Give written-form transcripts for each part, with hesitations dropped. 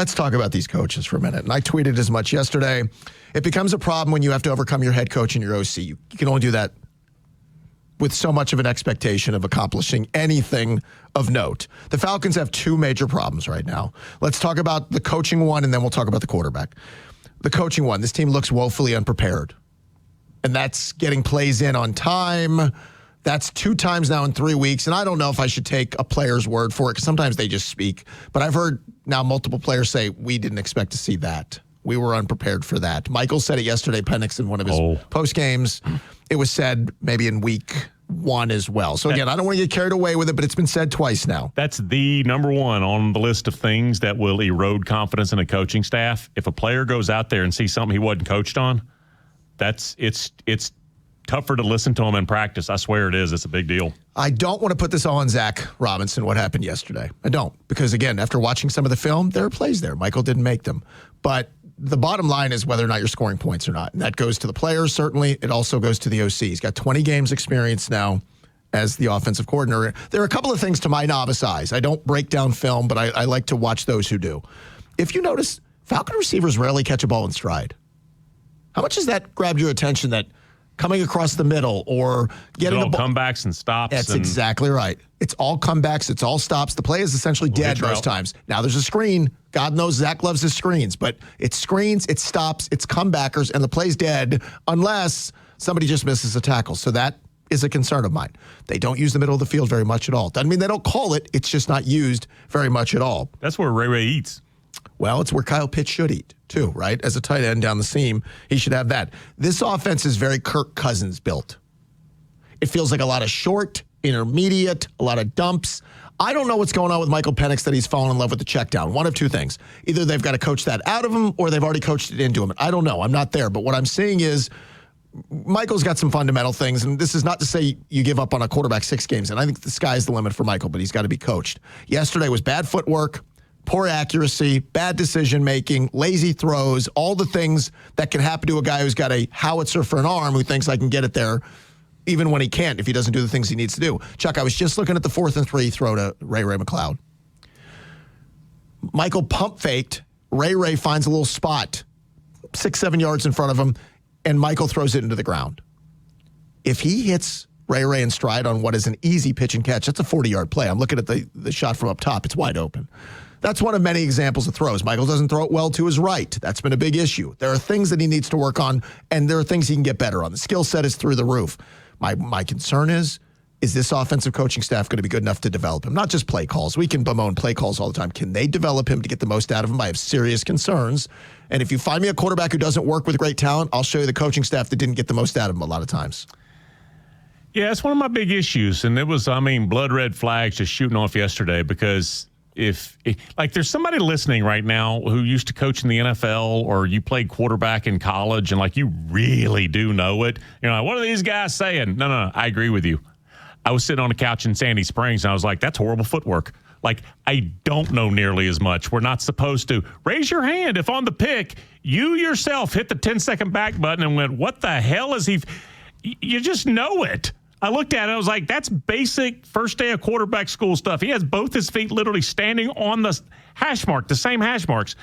let's talk about these coaches for a minute. And I tweeted as much yesterday. It becomes a problem when you have to overcome your head coach and your OC. You can only do that with so much of an expectation of accomplishing anything of note. The Falcons have two major problems right now. Let's talk about the coaching one, and then we'll talk about the quarterback. The coaching one, this team looks woefully unprepared. And that's getting plays in on time. That's 2 times now in 3 weeks. And I don't know if I should take a player's word for it, because sometimes they just speak. But I've heard now multiple players say, we didn't expect to see that. We were unprepared for that. Michael said it yesterday, Penix, in one of his post games. It was said maybe in week 1 as well. So again, I don't want to get carried away with it, but it's been said twice now. That's the number one on the list of things that will erode confidence in a coaching staff. If a player goes out there and sees something he wasn't coached on, it's tougher to listen to him in practice. I swear it is. It's a big deal. I don't want to put this all on Zac Robinson, what happened yesterday. I don't. Because, again, after watching some of the film, there are plays there. Michael didn't make them. But the bottom line is whether or not you're scoring points or not. And that goes to the players, certainly. It also goes to the OC. He's got 20 games experience now as the offensive coordinator. There are a couple of things to my novice eyes. I don't break down film, but I like to watch those who do. If you notice, Falcon receivers rarely catch a ball in stride. How much has that grabbed your attention, that coming across the middle or getting the ball? Comebacks and stops. That's exactly right. It's all comebacks. It's all stops. The play is essentially dead most times. Now there's a screen. God knows Zac loves his screens, but it's screens, it's stops, it's comebackers, and the play's dead unless somebody just misses a tackle. So that is a concern of mine. They don't use the middle of the field very much at all. Doesn't mean they don't call it. It's just not used very much at all. That's where Ray eats. Well, it's where Kyle Pitts should eat, too, right? As a tight end down the seam, he should have that. This offense is very Kirk Cousins built. It feels like a lot of short, intermediate, a lot of dumps. I don't know what's going on with Michael Penix that he's fallen in love with the check down. One of two things. Either they've got to coach that out of him or they've already coached it into him. I don't know. I'm not there. But what I'm seeing is Michael's got some fundamental things, and this is not to say you give up on a quarterback 6 games. And I think the sky's the limit for Michael, but he's got to be coached. Yesterday was bad footwork, poor accuracy, bad decision-making, lazy throws, all the things that can happen to a guy who's got a howitzer for an arm who thinks I can get it there even when he can't if he doesn't do the things he needs to do. Chuck, I was just looking at the 4th and 3 throw to Ray McCloud. Michael pump faked. Ray finds a little spot 6-7 yards in front of him, and Michael throws it into the ground. If he hits Ray in stride on what is an easy pitch and catch, that's a 40-yard play. I'm looking at the shot from up top. It's wide open. That's one of many examples of throws. Michael doesn't throw it well to his right. That's been a big issue. There are things that he needs to work on, and there are things he can get better on. The skill set is through the roof. My concern is this offensive coaching staff going to be good enough to develop him? Not just play calls. We can bemoan play calls all the time. Can they develop him to get the most out of him? I have serious concerns. And if you find me a quarterback who doesn't work with great talent, I'll show you the coaching staff that didn't get the most out of him a lot of times. Yeah, it's one of my big issues. And it was, blood red flags just shooting off yesterday because if there's somebody listening right now who used to coach in the NFL or you played quarterback in college and you really do know it, you're like, what are these guys saying? No, I agree with you. I was sitting on a couch in Sandy Springs and I was like, that's horrible footwork. I don't know nearly as much. We're not supposed to. Raise your hand if on the pick, you yourself hit the 10-second back button and went, what the hell is he? You just know it. I looked at it. I was like, that's basic first day of quarterback school stuff. He has both his feet literally standing on the hash mark, the same hash marks,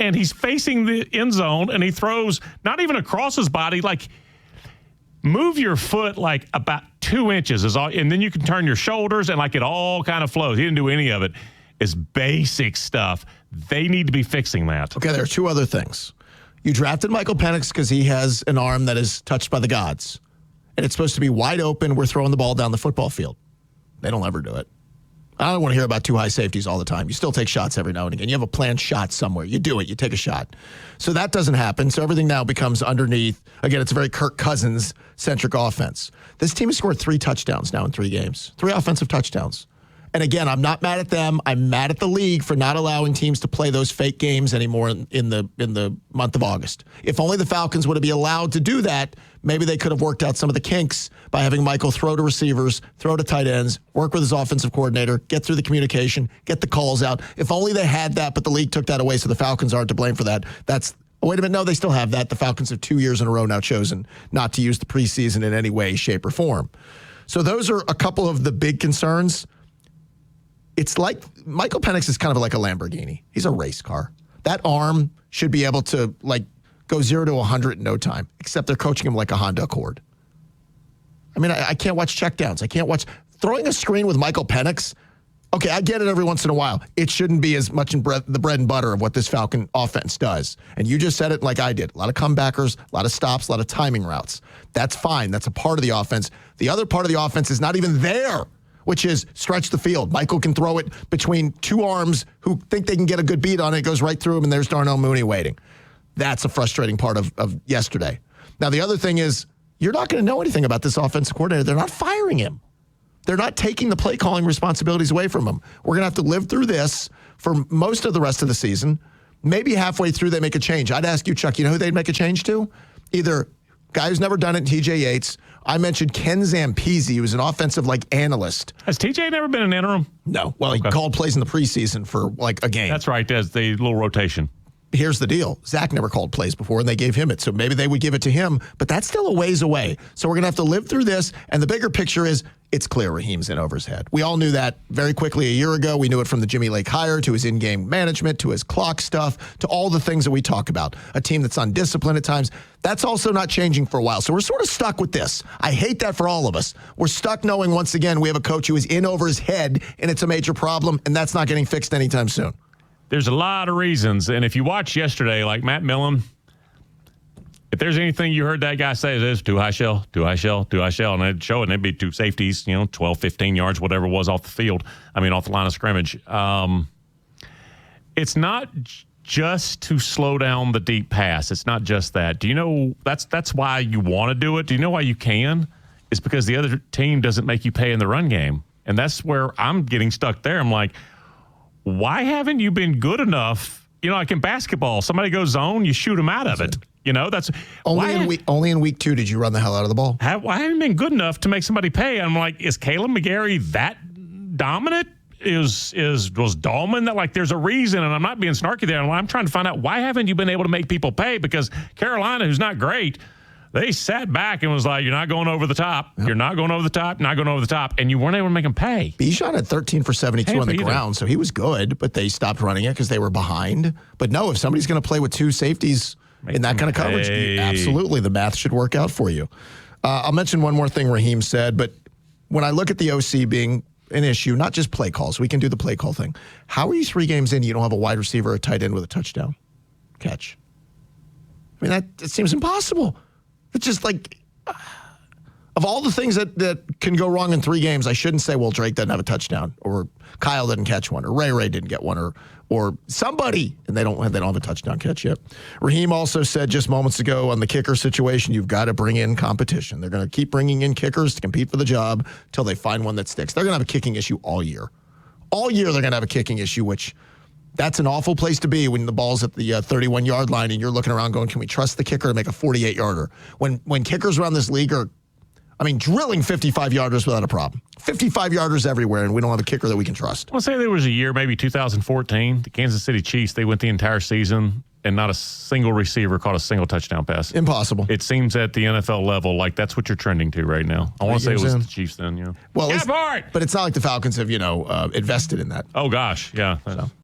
and he's facing the end zone, and he throws not even across his body. Move your foot about 2 inches is all, and then you can turn your shoulders, and it all kind of flows. He didn't do any of it. It's basic stuff. They need to be fixing that. Okay, there are 2 other things. You drafted Michael Penix because he has an arm that is touched by the gods. And it's supposed to be wide open. We're throwing the ball down the football field. They don't ever do it. I don't want to hear about 2 high safeties all the time. You still take shots every now and again. You have a planned shot somewhere. You do it. You take a shot. So that doesn't happen. So everything now becomes underneath. Again, it's a very Kirk Cousins-centric offense. This team has scored 3 touchdowns now in 3 games. 3 offensive touchdowns. And again, I'm not mad at them. I'm mad at the league for not allowing teams to play those fake games anymore in the month of August. If only the Falcons would be allowed to do that, maybe they could have worked out some of the kinks by having Michael throw to receivers, throw to tight ends, work with his offensive coordinator, get through the communication, get the calls out. If only they had that, but the league took that away, so the Falcons aren't to blame for that. Wait a minute, no, they still have that. The Falcons have 2 years in a row now chosen not to use the preseason in any way, shape, or form. So those are a couple of the big concerns. It's like Michael Penix is kind of like a Lamborghini. He's a race car. That arm should be able to, go 0 to 100 in no time, except they're coaching him like a Honda Accord. I mean, I can't watch checkdowns. I can't watch throwing a screen with Michael Penix. Okay, I get it every once in a while. It shouldn't be as much in the bread and butter of what this Falcon offense does. And you just said it like I did. A lot of comebackers, a lot of stops, a lot of timing routes. That's fine. That's a part of the offense. The other part of the offense is not even there, which is stretch the field. Michael can throw it between two arms who think they can get a good beat on it. It goes right through him, and there's Darnell Mooney waiting. That's a frustrating part of yesterday. Now, the other thing is you're not going to know anything about this offensive coordinator. They're not firing him. They're not taking the play calling responsibilities away from him. We're going to have to live through this for most of the rest of the season. Maybe halfway through they make a change. I'd ask you, Chuck, you know who they'd make a change to? Either guy who's never done it, TJ Yates. I mentioned Ken Zampese, who's an offensive analyst. Has TJ never been an interim? No. Well, he called plays in the preseason for a game. That's right. There's the little rotation. Here's the deal. Zach never called plays before, and they gave him it. So maybe they would give it to him, but that's still a ways away. So we're going to have to live through this, and the bigger picture is it's clear Raheem's in over his head. We all knew that very quickly a year ago. We knew it from the Jimmy Lake hire to his in-game management to his clock stuff to all the things that we talk about. A team that's undisciplined at times. That's also not changing for a while. So we're sort of stuck with this. I hate that for all of us. We're stuck knowing once again we have a coach who is in over his head, and it's a major problem, and that's not getting fixed anytime soon. There's a lot of reasons. And if you watch yesterday, like Matt Millen, if there's anything you heard that guy say, it is too high shell. And they'd show it, and it'd be two safeties, 12, 15 yards, whatever it was off the field. Off the line of scrimmage. It's not just to slow down the deep pass. It's not just that. Do you know that's why you want to do it? Do you know why you can? It's because the other team doesn't make you pay in the run game. And that's where I'm getting stuck there. I'm like, why haven't you been good enough? Like in basketball, somebody goes zone, you shoot them out of it. That's only in week 2 did you run the hell out of the ball. Why haven't you been good enough to make somebody pay? I'm like, is Caleb McGarry that dominant? Was Dahlman that there's a reason? And I'm not being snarky there. I'm trying to find out why haven't you been able to make people pay? Because Carolina, who's not great, they sat back and was like, you're not going over the top. Yep. You're not going over the top, not going over the top. And you weren't able to make them pay. Bijan had 13 for 72 on the ground, so he was good, but they stopped running it because they were behind. But no, if somebody's going to play with two safeties in that kind of coverage, absolutely, the math should work out for you. I'll mention one more thing Raheem said, but when I look at the OC being an issue, not just play calls, we can do the play call thing. How are you 3 games in, you don't have a wide receiver or a tight end with a touchdown catch? That seems impossible. It's just of all the things that can go wrong in 3 games, I shouldn't say, well, Drake doesn't have a touchdown, or Kyle didn't catch one, or Ray didn't get one, or somebody, and they don't have a touchdown catch yet. Raheem also said just moments ago on the kicker situation, you've got to bring in competition. They're going to keep bringing in kickers to compete for the job until they find one that sticks. They're going to have a kicking issue all year. All year they're going to have a kicking issue, which that's an awful place to be when the ball's at the 31-yard line and you're looking around going, can we trust the kicker to make a 48-yarder? When kickers around this league are, drilling 55-yarders without a problem. 55-yarders everywhere, and we don't have a kicker that we can trust. I'll say there was a year, maybe 2014, the Kansas City Chiefs, they went the entire season, and not a single receiver caught a single touchdown pass. Impossible. It seems at the NFL level like that's what you're trending to right now. I want to say it was the Chiefs then, Well, but it's not like the Falcons have, invested in that. Oh, gosh, yeah. So.